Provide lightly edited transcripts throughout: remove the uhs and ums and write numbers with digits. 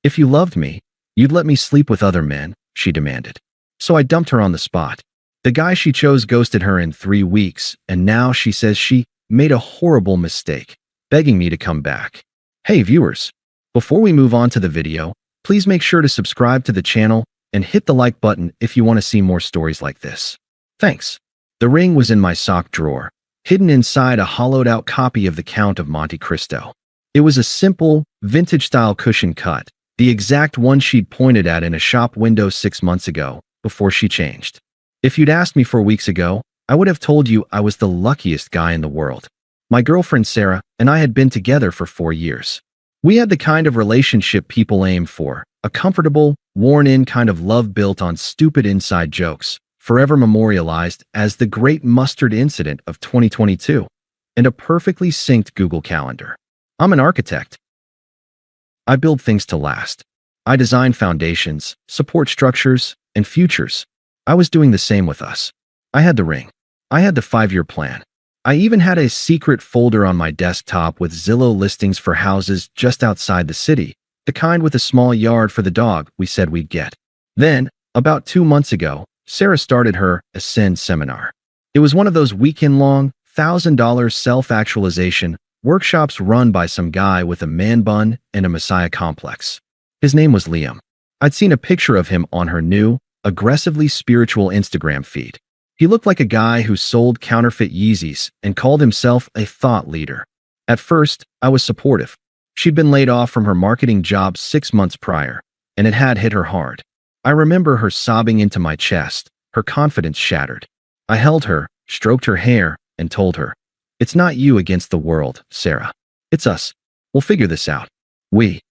If you loved me, you'd let me sleep with other men, she demanded. So I dumped her on the spot. The guy she chose ghosted her in 3 weeks, and now she says she made a horrible mistake, begging me to come back. Hey viewers, before we move on to the video, please make sure to subscribe to the channel and hit the like button if you want to see more stories like this. Thanks. The ring was in my sock drawer, hidden inside a hollowed-out copy of The Count of Monte Cristo. It was a simple, vintage-style cushion cut, the exact one she'd pointed at in a shop window 6 months ago, before she changed. If you'd asked me 4 weeks ago, I would have told you I was the luckiest guy in the world. My girlfriend Sarah and I had been together for 4 years. We had the kind of relationship people aim for, a comfortable, worn-in kind of love built on stupid inside jokes, forever memorialized as the Great Mustard Incident of 2022, and a perfectly synced Google Calendar. I'm an architect. I build things to last. I design foundations, support structures, and futures. I was doing the same with us. I had the ring. I had the 5-year plan. I even had a secret folder on my desktop with Zillow listings for houses just outside the city, the kind with a small yard for the dog we said we'd get. Then, about 2 months ago, Sarah started her Ascend seminar. It was one of those weekend-long, $1,000 self-actualization workshops run by some guy with a man bun and a messiah complex. His name was Liam. I'd seen a picture of him on her new, aggressively spiritual Instagram feed. He looked like a guy who sold counterfeit Yeezys and called himself a thought leader. At first, I was supportive. She'd been laid off from her marketing job 6 months prior, and it had hit her hard. I remember her sobbing into my chest, her confidence shattered. I held her, stroked her hair, and told her, "It's not you against the world, Sarah. It's us. We'll figure this out. We."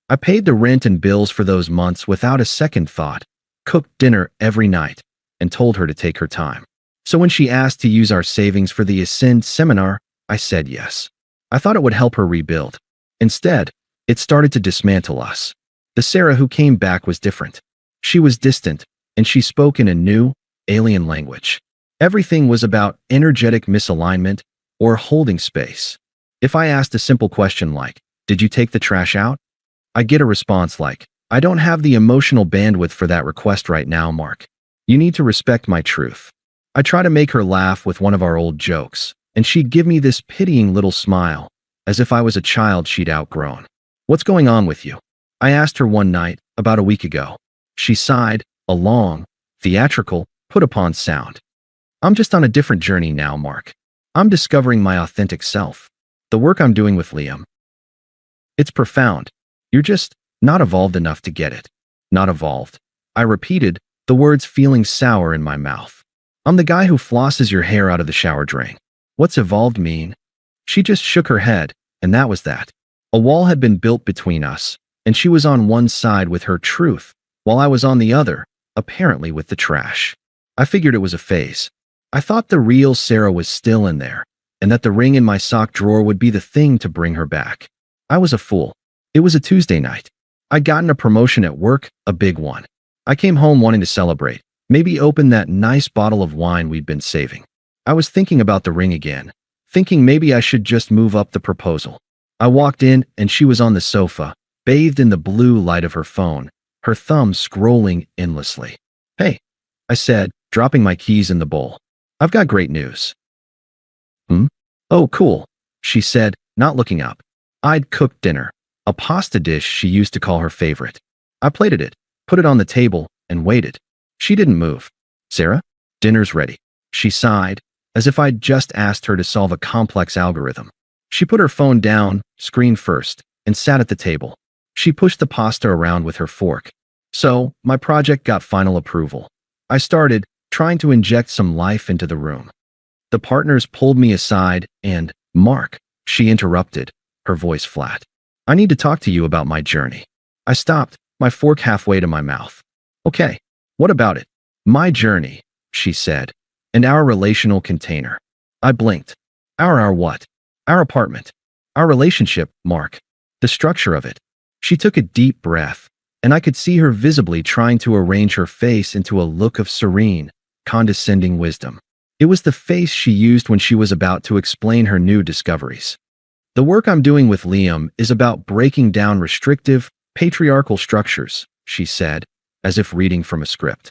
I paid the rent and bills for those months without a second thought, cooked dinner every night, and told her to take her time. So when she asked to use our savings for the Ascend seminar, I said yes. I thought it would help her rebuild. Instead, it started to dismantle us. The Sarah who came back was different. She was distant, and she spoke in a new, alien language. Everything was about energetic misalignment or holding space. If I asked a simple question like, "Did you take the trash out?" I'd get a response like, "I don't have the emotional bandwidth for that request right now, Mark. You need to respect my truth." I try to make her laugh with one of our old jokes, and she'd give me this pitying little smile, as if I was a child she'd outgrown. "What's going on with you?" I asked her one night, about a week ago. She sighed, a long, theatrical, put-upon sound. "I'm just on a different journey now, Mark. I'm discovering my authentic self. The work I'm doing with Liam. It's profound. You're just not evolved enough to get it." Not evolved. I repeated, the words feeling sour in my mouth. "I'm the guy who flosses your hair out of the shower drain. What's evolved mean?" She just shook her head, and that was that. A wall had been built between us, and she was on one side with her truth, while I was on the other, apparently with the trash. I figured it was a phase. I thought the real Sarah was still in there, and that the ring in my sock drawer would be the thing to bring her back. I was a fool. It was a Tuesday night. I'd gotten a promotion at work, a big one. I came home wanting to celebrate, maybe open that nice bottle of wine we'd been saving. I was thinking about the ring again, thinking maybe I should just move up the proposal. I walked in, and she was on the sofa, bathed in the blue light of her phone, her thumb scrolling endlessly. "Hey," I said, dropping my keys in the bowl. "I've got great news." "Hmm? Oh, cool," she said, not looking up. I'd cooked dinner, a pasta dish she used to call her favorite. I plated it, put it on the table, and waited. She didn't move. "Sarah, dinner's ready." She sighed, as if I'd just asked her to solve a complex algorithm. She put her phone down, screen first, and sat at the table. She pushed the pasta around with her fork. So, my project got final approval. I started, trying to inject some life into the room. The partners pulled me aside and, "Mark," she interrupted, her voice flat. "I need to talk to you about my journey." I stopped, my fork halfway to my mouth. "Okay, what about it?" "My journey," she said, "and our relational container." I blinked. Our what?" "Our apartment. Our relationship, Mark. The structure of it." She took a deep breath, and I could see her visibly trying to arrange her face into a look of serene, condescending wisdom. It was the face she used when she was about to explain her new discoveries. "The work I'm doing with Liam is about breaking down restrictive, Patriarchal structures, she said, as if reading from a script.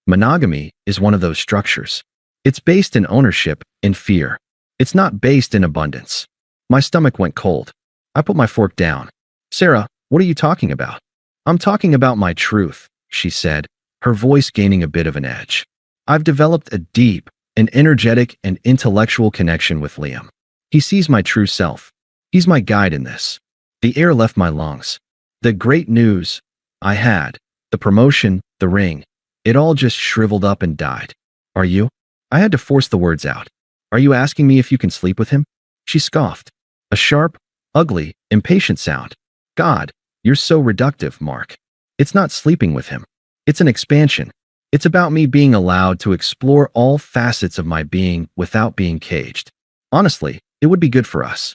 Monogamy is one of those structures. It's based in ownership, in fear. It's not based in abundance. My stomach went cold. I put my fork down. Sarah, what are you talking about? I'm talking about my truth, she said, her voice gaining a bit of an edge. I've developed a deep, an energetic and intellectual connection with Liam. He sees my true self. He's my guide in this. The air left my lungs. The great news I had, the promotion, the ring, it all just shriveled up and died. Are you? I had to force the words out. Are you asking me if you can sleep with him? She scoffed. A sharp, ugly, impatient sound. God, you're so reductive, Mark. It's not sleeping with him. It's an expansion. It's about me being allowed to explore all facets of my being without being caged. Honestly, it would be good for us.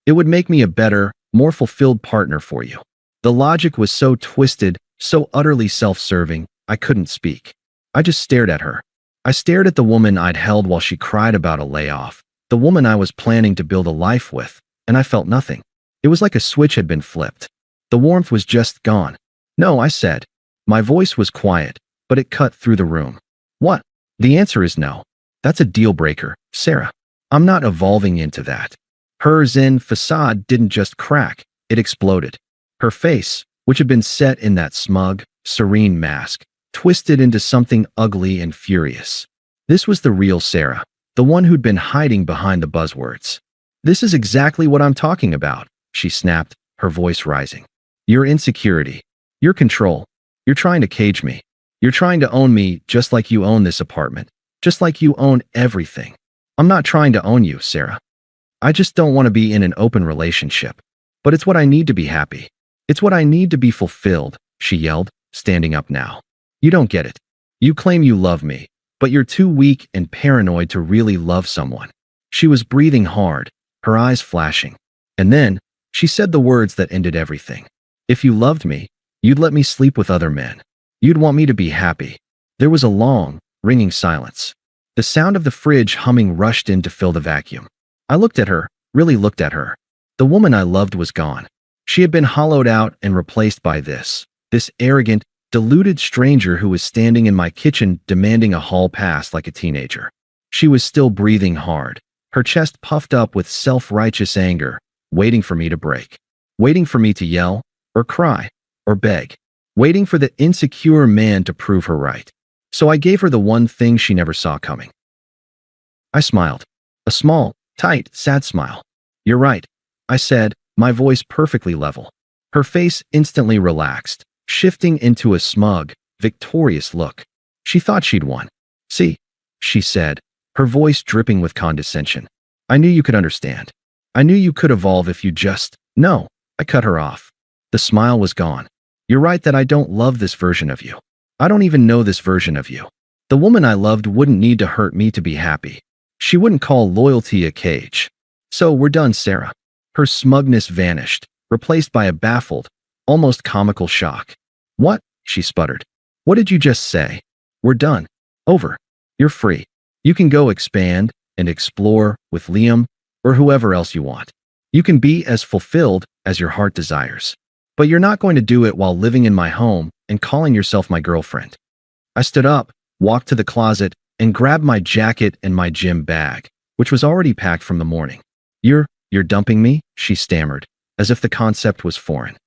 It would make me a better, more fulfilled partner for you. The logic was so twisted, so utterly self-serving, I couldn't speak. I just stared at her. I stared at the woman I'd held while she cried about a layoff, the woman I was planning to build a life with, and I felt nothing. It was like a switch had been flipped. The warmth was just gone. No, I said. My voice was quiet, but it cut through the room. What? The answer is no. That's a deal breaker, Sarah. I'm not evolving into that. Her zen facade didn't just crack, it exploded. Her face, which had been set in that smug, serene mask, twisted into something ugly and furious. This was the real Sarah, the one who'd been hiding behind the buzzwords. This is exactly what I'm talking about, she snapped, her voice rising. Your insecurity. Your control. You're trying to cage me. You're trying to own me just like you own this apartment, just like you own everything. I'm not trying to own you, Sarah. I just don't want to be in an open relationship. But it's what I need to be happy. It's what I need to be fulfilled, she yelled, standing up now. You don't get it. You claim you love me, but you're too weak and paranoid to really love someone. She was breathing hard, her eyes flashing. And then, she said the words that ended everything. If you loved me, you'd let me sleep with other men. You'd want me to be happy. There was a long, ringing silence. The sound of the fridge humming rushed in to fill the vacuum. I looked at her, really looked at her. The woman I loved was gone. She had been hollowed out and replaced by this arrogant, deluded stranger who was standing in my kitchen demanding a hall pass like a teenager. She was still breathing hard, her chest puffed up with self-righteous anger, waiting for me to break, waiting for me to yell, or cry, or beg, waiting for the insecure man to prove her right. So I gave her the one thing she never saw coming. I smiled. A small, tight, sad smile. You're right, I said, my voice perfectly level. Her face instantly relaxed, shifting into a smug, victorious look. She thought she'd won. See, she said, her voice dripping with condescension. I knew you could understand. I knew you could evolve if you just… No, I cut her off. The smile was gone. You're right that I don't love this version of you. I don't even know this version of you. The woman I loved wouldn't need to hurt me to be happy. She wouldn't call loyalty a cage. So we're done, Sarah. Her smugness vanished, replaced by a baffled, almost comical shock. What? She sputtered. What did you just say? We're done. Over. You're free. You can go expand and explore with Liam or whoever else you want. You can be as fulfilled as your heart desires. But you're not going to do it while living in my home and calling yourself my girlfriend. I stood up, walked to the closet, and grabbed my jacket and my gym bag, which was already packed from the morning. You're dumping me? She stammered, as if the concept was foreign.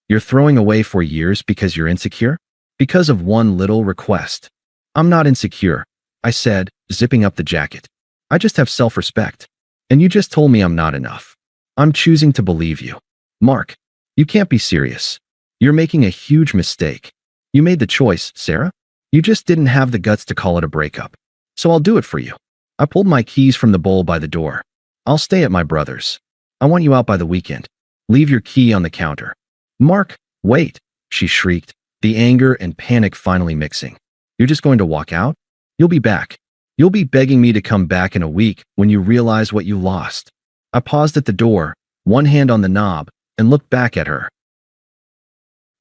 You're throwing away 4 years because you're insecure? Because of one little request. I'm not insecure, I said, zipping up the jacket. I just have self-respect. And you just told me I'm not enough. I'm choosing to believe you. Mark, you can't be serious. You're making a huge mistake. You made the choice, Sarah. You just didn't have the guts to call it a breakup. So I'll do it for you. I pulled my keys from the bowl by the door. I'll stay at my brother's. I want you out by the weekend. Leave your key on the counter. Mark, wait, she shrieked, the anger and panic finally mixing. You're just going to walk out? You'll be back. You'll be begging me to come back in a week when you realize what you lost. I paused at the door, one hand on the knob, and looked back at her.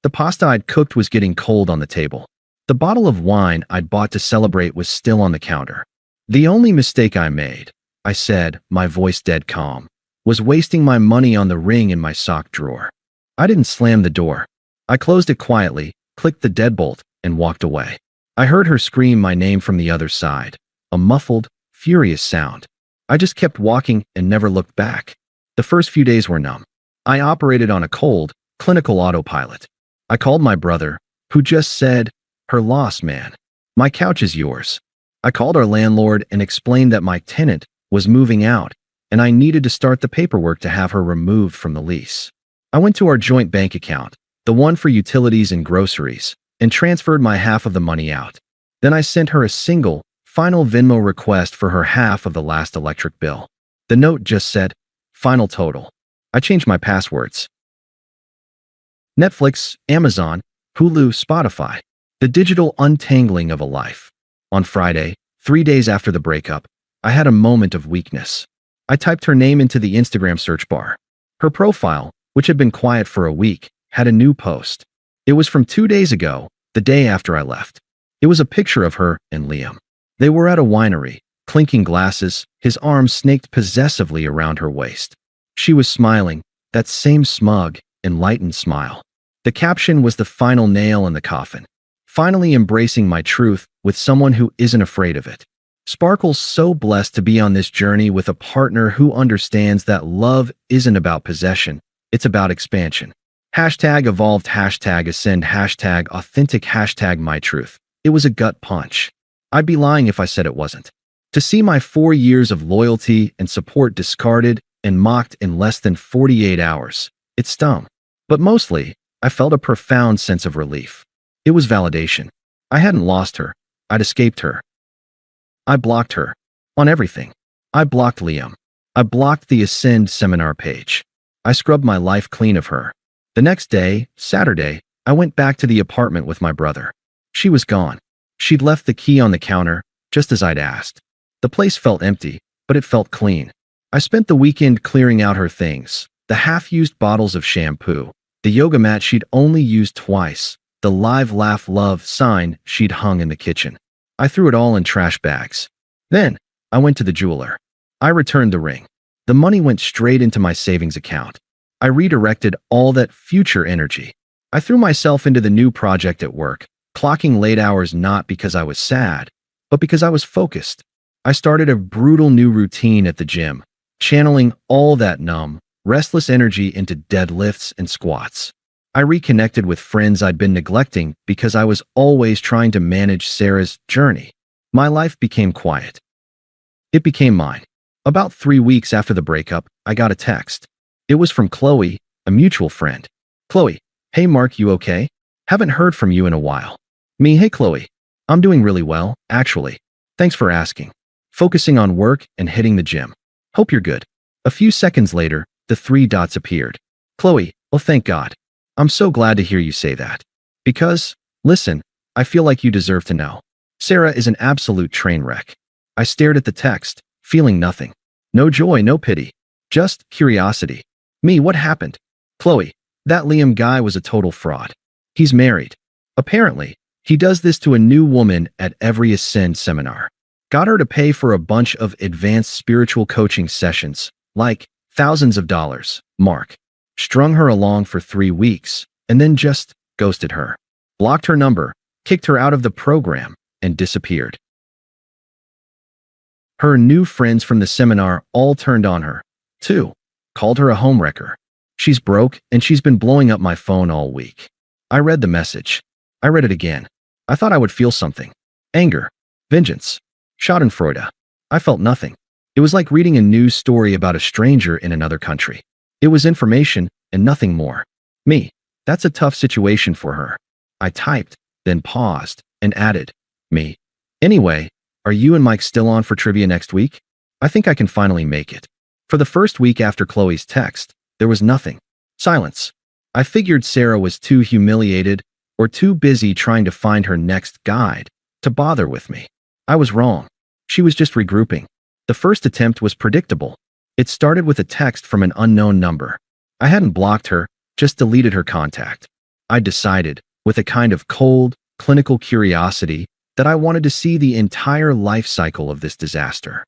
The pasta I'd cooked was getting cold on the table. The bottle of wine I'd bought to celebrate was still on the counter. The only mistake I made, I said, my voice dead calm, was wasting my money on the ring in my sock drawer. I didn't slam the door. I closed it quietly, clicked the deadbolt, and walked away. I heard her scream my name from the other side, a muffled, furious sound. I just kept walking and never looked back. The first few days were numb. I operated on a cold, clinical autopilot. I called my brother, who just said, "Her loss, man. My couch is yours." I called our landlord and explained that my tenant was moving out, and I needed to start the paperwork to have her removed from the lease. I went to our joint bank account, the one for utilities and groceries, and transferred my half of the money out. Then I sent her a single, final Venmo request for her half of the last electric bill. The note just said, "Final total." I changed my passwords. Netflix, Amazon, Hulu, Spotify. The digital untangling of a life. On Friday, 3 days after the breakup, I had a moment of weakness. I typed her name into the Instagram search bar. Her profile, which had been quiet for a week, had a new post. It was from 2 days ago, the day after I left. It was a picture of her and Liam. They were at a winery, clinking glasses, his arms snaked possessively around her waist. She was smiling, that same smug, enlightened smile. The caption was the final nail in the coffin. Finally embracing my truth with someone who isn't afraid of it. Sparkle's so blessed to be on this journey with a partner who understands that love isn't about possession, it's about expansion. Hashtag evolved, hashtag ascend, hashtag authentic, hashtag my truth. It was a gut punch. I'd be lying if I said it wasn't. To see my 4 years of loyalty and support discarded and mocked in less than 48 hours, it stung. But mostly, I felt a profound sense of relief. It was validation. I hadn't lost her. I'd escaped her. I blocked her. On everything. I blocked Liam. I blocked the Ascend seminar page. I scrubbed my life clean of her. The next day, Saturday, I went back to the apartment with my brother. She was gone. She'd left the key on the counter, just as I'd asked. The place felt empty, but it felt clean. I spent the weekend clearing out her things, the half-used bottles of shampoo, the yoga mat she'd only used twice, the live laugh love sign she'd hung in the kitchen. I threw it all in trash bags. Then, I went to the jeweler. I returned the ring. The money went straight into my savings account. I redirected all that future energy. I threw myself into the new project at work, clocking late hours not because I was sad, but because I was focused. I started a brutal new routine at the gym, channeling all that numb, restless energy into deadlifts and squats. I reconnected with friends I'd been neglecting because I was always trying to manage Sarah's journey. My life became quiet. It became mine. About 3 weeks after the breakup, I got a text. It was from Qley, a mutual friend. "Qley, hey Mark, you okay? Haven't heard from you in a while." Me, "Hey Qley, I'm doing really well, actually. Thanks for asking. Focusing on work and hitting the gym. Hope you're good." A few seconds later, the 3 dots appeared. "Qley, well thank God. I'm so glad to hear you say that. Because, listen, I feel like you deserve to know. Sarah is an absolute train wreck." I stared at the text, feeling nothing. No joy, no pity. Just curiosity. Me, what happened? "Qley, that Liam guy was a total fraud. He's married. Apparently, he does this to a new woman at every Ascend seminar. Got her to pay for a bunch of advanced spiritual coaching sessions, like thousands of dollars, Mark. Strung her along for 3 weeks, and then just ghosted her. Blocked her number, kicked her out of the program, and disappeared. Her new friends from the seminar all turned on her, too. Called her a homewrecker. She's broke, and she's been blowing up my phone all week. I read the message. I read it again. I thought I would feel something. Anger. Vengeance. Schadenfreude. I felt nothing. It was like reading a news story about a stranger in another country. It was information and nothing more. Me, that's a tough situation for her. I typed, then paused, and added, me. Anyway, are you and Mike still on for trivia next week? I think I can finally make it. For the first week after Qley's text, there was nothing. Silence. I figured Sarah was too humiliated or too busy trying to find her next guide to bother with me. I was wrong. She was just regrouping. The first attempt was predictable. It started with a text from an unknown number. I hadn't blocked her, just deleted her contact. I decided, with a kind of cold, clinical curiosity, that I wanted to see the entire life cycle of this disaster.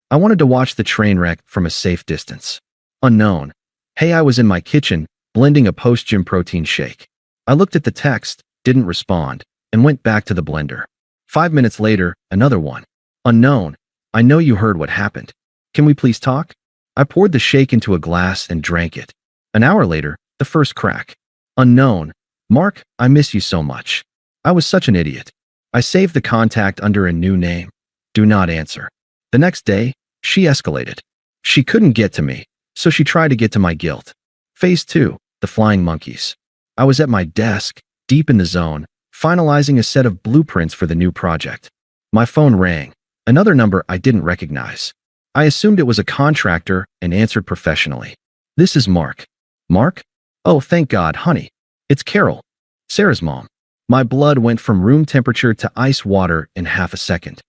I wanted to watch the train wreck from a safe distance. Unknown. Hey, I was in my kitchen, blending a post-gym protein shake. I looked at the text, didn't respond, and went back to the blender. 5 minutes later, another one. Unknown, I know you heard what happened. Can we please talk? I poured the shake into a glass and drank it. An hour later, the first crack. Unknown, Mark, I miss you so much. I was such an idiot. I saved the contact under a new name. Do not answer. The next day, she escalated. She couldn't get to me, so she tried to get to my guilt. Phase 2, the flying monkeys. I was at my desk, deep in the zone, finalizing a set of blueprints for the new project. My phone rang, another number I didn't recognize. I assumed it was a contractor and answered professionally. This is Mark. Mark? Oh, thank God, honey. It's Carol, Sarah's mom. My blood went from room temperature to ice water in half a second.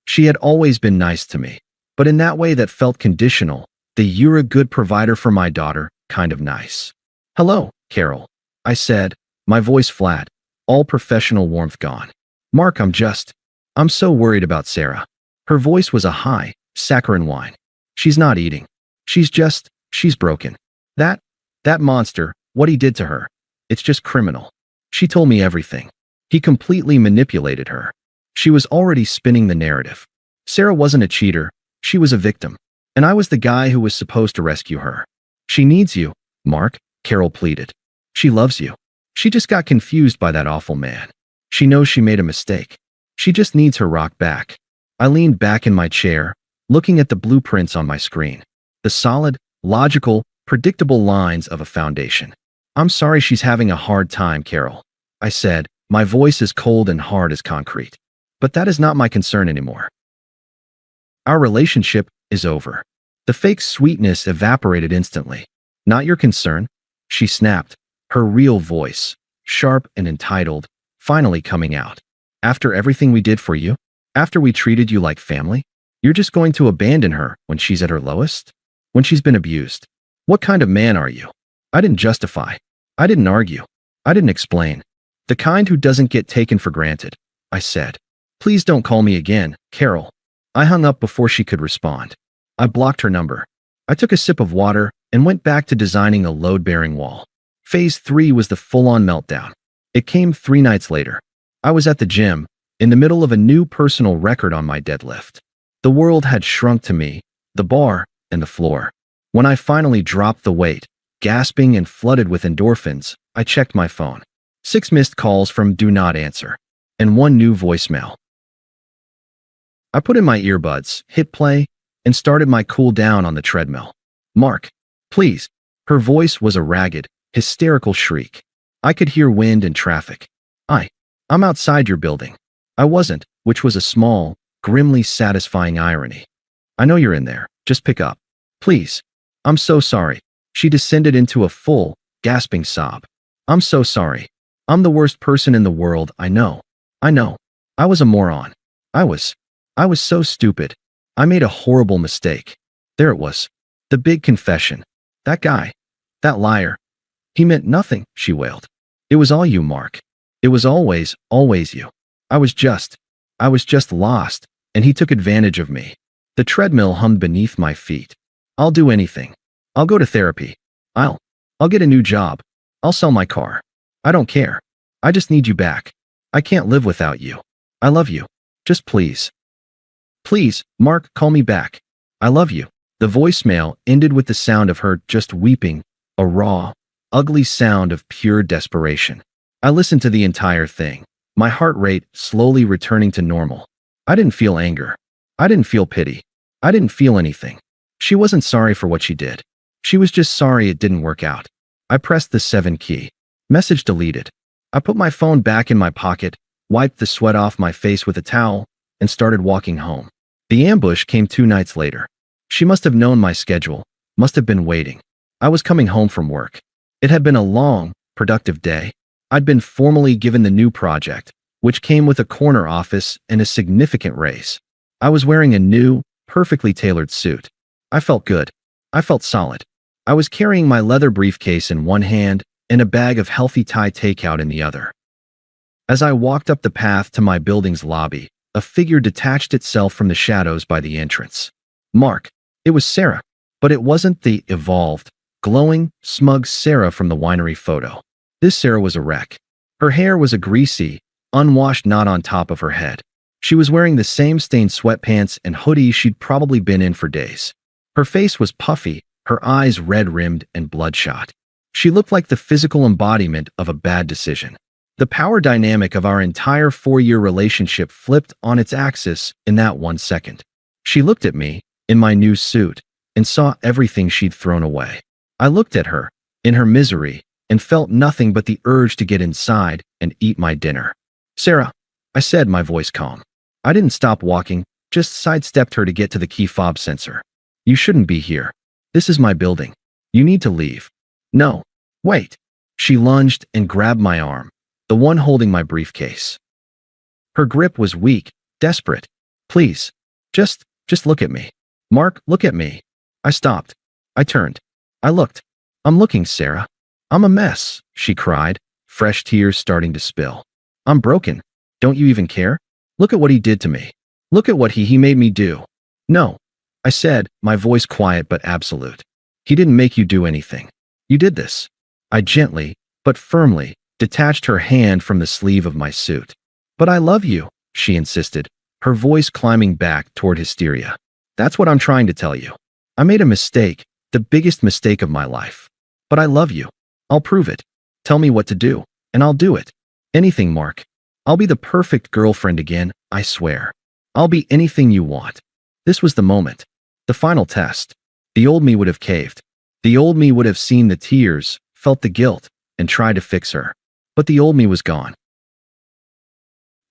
She had always been nice to me, but in that way that felt conditional, the "you're a good provider for my daughter" kind of nice. Hello, Carol, I said, my voice flat, all professional warmth gone. Mark, I'm so worried about Sarah. Her voice was a high, saccharine whine. She's not eating. She's broken. That monster, what he did to her, it's just criminal. She told me everything. He completely manipulated her. She was already spinning the narrative. Sarah wasn't a cheater, she was a victim. And I was the guy who was supposed to rescue her. She needs you, Mark, Carol pleaded. She loves you. She just got confused by that awful man. She knows she made a mistake. She just needs her rock back. I leaned back in my chair, looking at the blueprints on my screen. The solid, logical, predictable lines of a foundation. I'm sorry she's having a hard time, Carol, I said, my voice as cold and hard as concrete. But that is not my concern anymore. Our relationship is over. The fake sweetness evaporated instantly. Not your concern, she snapped, her real voice, sharp and entitled, finally coming out. After everything we did for you? After we treated you like family? You're just going to abandon her when she's at her lowest? When she's been abused? What kind of man are you? I didn't justify. I didn't argue. I didn't explain. The kind who doesn't get taken for granted, I said. Please don't call me again, Carol. I hung up before she could respond. I blocked her number. I took a sip of water and went back to designing a load-bearing wall. Phase 3 was the full-on meltdown. It came 3 nights later. I was at the gym, in the middle of a new personal record on my deadlift. The world had shrunk to me, the bar, and the floor. When I finally dropped the weight, gasping and flooded with endorphins, I checked my phone. 6 missed calls from Do Not Answer, and 1 new voicemail. I put in my earbuds, hit play, and started my cool down on the treadmill. Mark, please. Her voice was a ragged, hysterical shriek. I could hear wind and traffic. I'm outside your building. I wasn't, which was a small, grimly satisfying irony. I know you're in there. Just pick up. Please. I'm so sorry. She descended into a full, gasping sob. I'm so sorry. I'm the worst person in the world, I know. I was a moron. I was so stupid. I made a horrible mistake. There it was. The big confession. That guy. That liar. He meant nothing, she wailed. It was all you, Mark. It was always you. I was just lost, and he took advantage of me. The treadmill hummed beneath my feet. I'll do anything. I'll go to therapy. I'll get a new job. I'll sell my car. I don't care. I just need you back. I can't live without you. I love you. Just please. Please, Mark, call me back. I love you. The voicemail ended with the sound of her just weeping, a raw, ugly sound of pure desperation. I listened to the entire thing, my heart rate slowly returning to normal. I didn't feel anger. I didn't feel pity. I didn't feel anything. She wasn't sorry for what she did. She was just sorry it didn't work out. I pressed the 7 key. Message deleted. I put my phone back in my pocket, wiped the sweat off my face with a towel, and started walking home. The ambush came 2 nights later. She must have known my schedule, must have been waiting. I was coming home from work. It had been a long, productive day. I'd been formally given the new project, which came with a corner office and a significant raise. I was wearing a new, perfectly tailored suit. I felt good. I felt solid. I was carrying my leather briefcase in one hand and a bag of healthy Thai takeout in the other. As I walked up the path to my building's lobby, a figure detached itself from the shadows by the entrance. Mark. It was Sarah. But it wasn't the evolved, glowing, smug Sarah from the winery photo. This Sarah was a wreck. Her hair was a greasy, unwashed knot on top of her head. She was wearing the same stained sweatpants and hoodie she'd probably been in for days. Her face was puffy, her eyes red-rimmed and bloodshot. She looked like the physical embodiment of a bad decision. The power dynamic of our entire 4-year relationship flipped on its axis in that 1 second. She looked at me, in my new suit, and saw everything she'd thrown away. I looked at her, in her misery, and felt nothing but the urge to get inside and eat my dinner. "Sarah," I said, my voice calm. I didn't stop walking, just sidestepped her to get to the key fob sensor. "You shouldn't be here. This is my building. You need to leave." "No. Wait." She lunged and grabbed my arm, the one holding my briefcase. Her grip was weak, desperate. "Please, just look at me. Mark, look at me." I stopped. I turned. I looked. "I'm looking, Sarah. I'm a mess," she cried, fresh tears starting to spill. "I'm broken. Don't you even care? Look at what he did to me. Look at what he made me do." "No," I said, my voice quiet but absolute. "He didn't make you do anything. You did this." I gently, but firmly, detached her hand from the sleeve of my suit. "But I love you," she insisted, her voice climbing back toward hysteria. "That's what I'm trying to tell you. I made a mistake, the biggest mistake of my life. But I love you. I'll prove it. Tell me what to do, and I'll do it. Anything, Mark. I'll be the perfect girlfriend again, I swear. I'll be anything you want." This was the moment. The final test. The old me would have caved. The old me would have seen the tears, felt the guilt, and tried to fix her. But the old me was gone.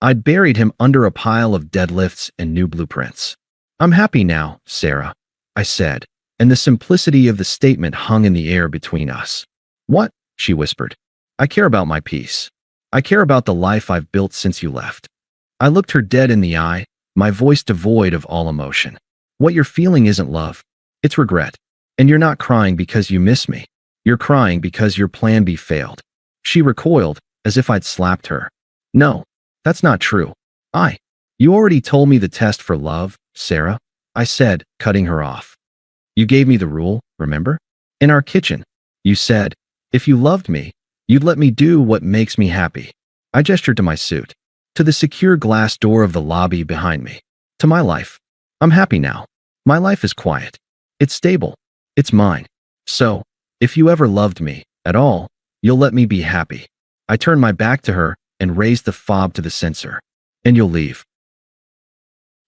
I'd buried him under a pile of deadlifts and new blueprints. "I'm happy now, Sarah," I said, and the simplicity of the statement hung in the air between us. "What?" she whispered. "I care about my peace. I care about the life I've built since you left." I looked her dead in the eye, my voice devoid of all emotion. "What you're feeling isn't love. It's regret. And you're not crying because you miss me. You're crying because your plan B failed." She recoiled, as if I'd slapped her. "No, that's not true. You already told me the test for love, Sarah," I said, cutting her off. "You gave me the rule, remember? In our kitchen. You said, if you loved me, you'd let me do what makes me happy." I gestured to my suit, to the secure glass door of the lobby behind me, to my life. "I'm happy now. My life is quiet. It's stable. It's mine. So, if you ever loved me, at all, you'll let me be happy." I turned my back to her and raised the fob to the sensor. "And you'll leave."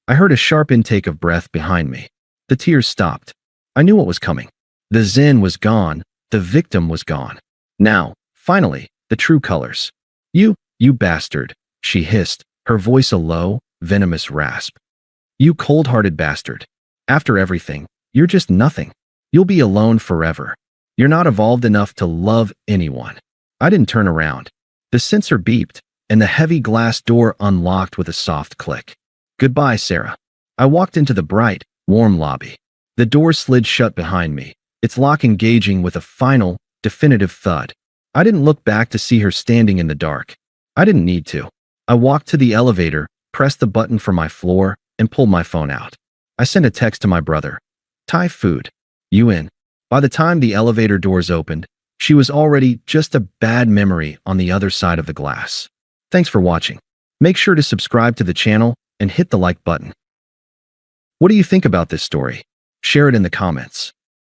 I heard a sharp intake of breath behind me. The tears stopped. I knew what was coming. The zen was gone. The victim was gone. Now, finally, the true colors. You bastard," she hissed, her voice a low, venomous rasp. "You cold-hearted bastard. After everything, you're just nothing. You'll be alone forever. You're not evolved enough to love anyone." I didn't turn around. The sensor beeped, and the heavy glass door unlocked with a soft click. "Goodbye, Sarah." I walked into the bright, warm lobby. The door slid shut behind me, its lock engaging with a final, definitive thud. I didn't look back to see her standing in the dark. I didn't need to. I walked to the elevator, pressed the button for my floor, and pulled my phone out. I sent a text to my brother. "Thai food. You in?" By the time the elevator doors opened, she was already just a bad memory on the other side of the glass. Thanks for watching. Make sure to subscribe to the channel and hit the like button. What do you think about this story? Share it in the comments.